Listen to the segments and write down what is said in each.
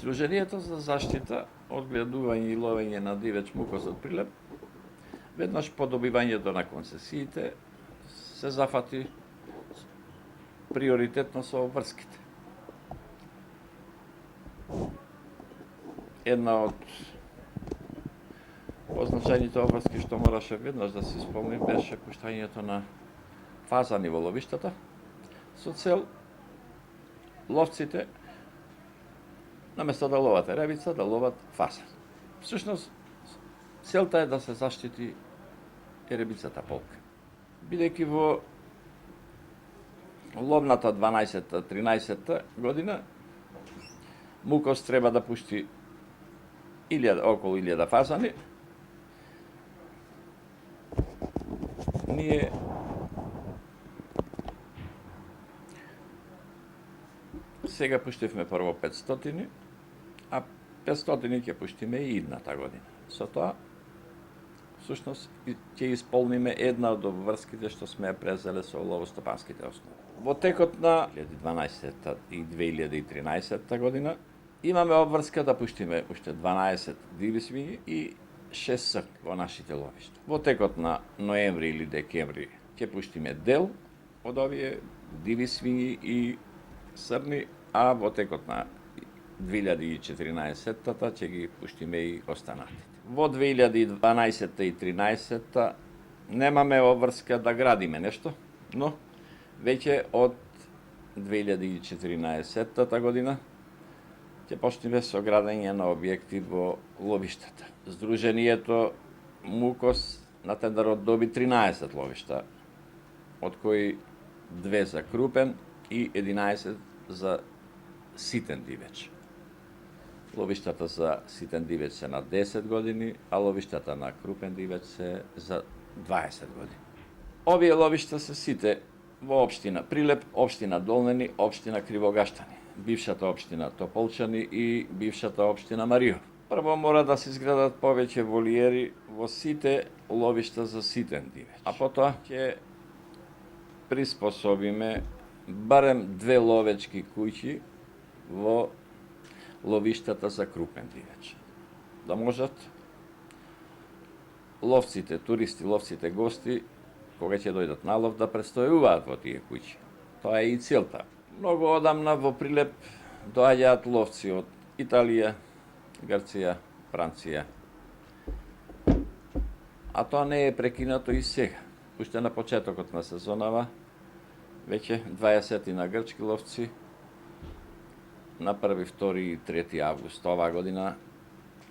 Сдруженијето за заштита од гледување и ловење на дивеч мукосот прилеп, веднаш по добивањето на концесиите, се зафати приоритетно со обврските. Една од позначајните обврски што мораше веднаш да се исполни беше пуштањето на фазани во ловиштата со цел ловците наместо да ловат ребица, да ловат фазан. Всушност, целта е да се заштити ребицата полка. Бидејќи во ловната 12-13 година Мукос треба да пушти околу 1000 фазани, ние сега пуштивме прво 500, а 500 ќе пуштиме и идната година. Со тоа, всушност, ќе исполниме една од обврските што сме презеле со ловостопанските основи. Во текот на 2012 и 2013 година имаме обврска да пуштиме уште 12 диви свињи и 6 срни во нашите ловишта. Во текот на ноември или декември ќе пуштиме дел од овие диви свињи и срни, а во текот на 2014-та ќе ги пуштиме и останатите. Во 2012 и 2013 немаме обврска да градиме нешто, но веќе од 2014 година ќе почнеме со градење на објекти во ловиштата. Сдруженијето Мукос на тендерот доби 13 ловишта, од кои 2 за крупен и 11 за ситен дивеч. Ловиштата за ситен дивеч се на 10 години, а ловиштата на крупен дивеч се за 20 години. Овие ловишта се сите во општина Прилеп, општина Долнени, општина Кривогаштани, бившата општина Тополчани и бившата општина Маријов. Прво мора да се изградат повеќе волиери во сите ловишта за ситен дивеч, а потоа ќе приспособиме барем 2 ловечки куќи во ловиштата за крупен дивеч. Да можат ловците, туристи, ловците, гости, кога ќе дојдат на лов, да престојуваат во тие куќи. Тоа е и целта. Многу одамна во Прилеп доаѓаат ловци од Италија, Грција, Франција. А тоа не е прекинато и сега. Уште на почетокот на сезонава, веќе 20 на грчки ловци на 1, 2 и 3 август оваа година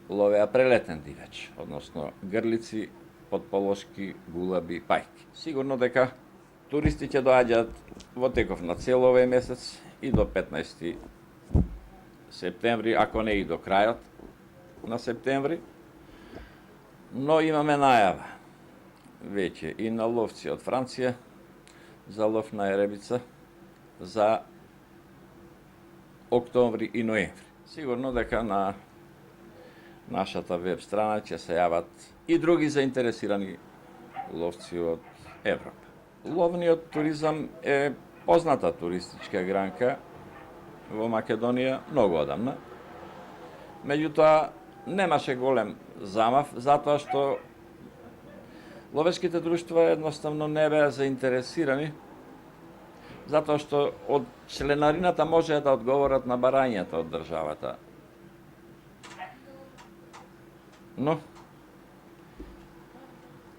ловеа прелетен дивеч, односно грлици, подполошки, гулаби, пајки. Сигурно дека туристи ќе доаѓаат во теков на цел овој месец и до 15 септември, ако не и до крајот на септември, но имаме најава веќе и на ловци од Франција за лов на еребица за октомври и ноември. Сигурно дека на нашата веб страна ќе се јават и други заинтересирани ловци од Европа. Ловниот туризам е позната туристичка гранка во Македонија многу одамна. Меѓутоа, немаше голем замав, затоа што ловечките друштва едноставно не беа заинтересирани, затоа што од членарината може да одговорат на барањата од државата. Но,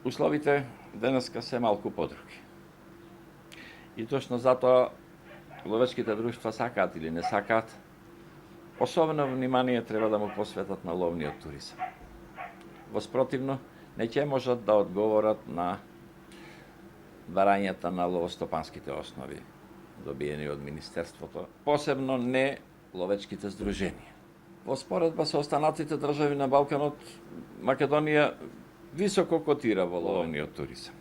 условите денеска се малку подруги. И точно затоа ловечките друштва сакаат или не сакаат, особено внимание треба да му посветат на ловниот туризам. Воспротивно, не ќе можат да одговорат на барањата на ловостопанските основи, добиени од Министерството, посебно не ловечките здруженија. Во споредба со останатите држави на Балканот, Македонија високо котира во ловниот туризам.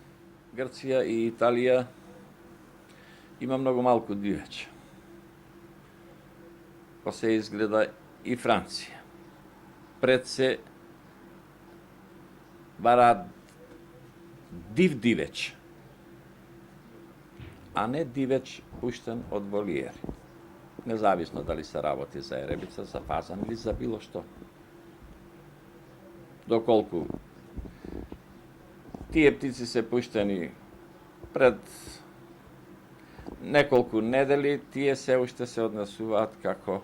Грција и Италија има многу малку дивеч. По се изгледа и Франција. Пред се бараат див дивеч, а не дивеч пуштен од волиери. независно дали се работи за еребица, за фазан или за било што. Доколку тие птици се пуштени пред неколку недели, тие се уште се однесуваат како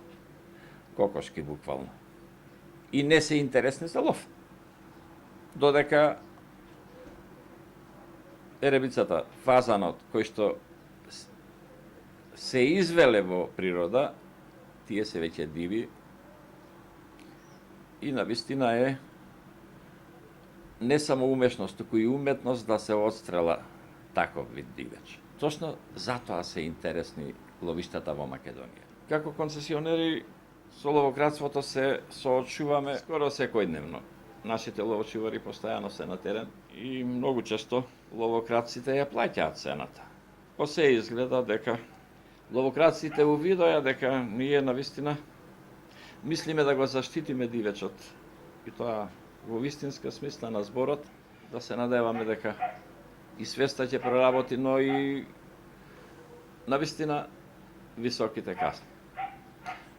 кокошки буквално. И не се интересни за лов. Додека еребицата, фазанот, кој што се извеле во природа, тие се веќе диви и навистина е не само умешност, туку и уметност да се отстрела таков вид дивеч. Точно затоа се интересни ловиштата во Македонија. Како концесионери со ловократството се соочуваме скоро секојдневно. Нашите ловочувари постојано се на терен и многу често ловократците ја плаќаат цената. По се изгледа дека ловократците увидоа дека ние навистина мислиме да го заштитиме дивечот. И тоа во вистинска смисла на зборот, да се надеваме дека и свеста ќе проработи, но и навистина високите казни.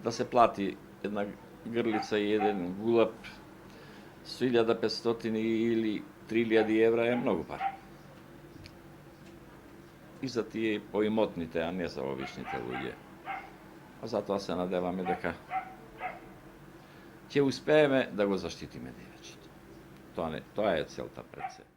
Да се плати една грлица и еден гулап со 1500 или 3000 евра е многу пари. И за тие поимотните, а не за обичните луѓе. А затоа се надеваме дека ќе успееме да го заштитиме дивечот. Тоа е целта пред се.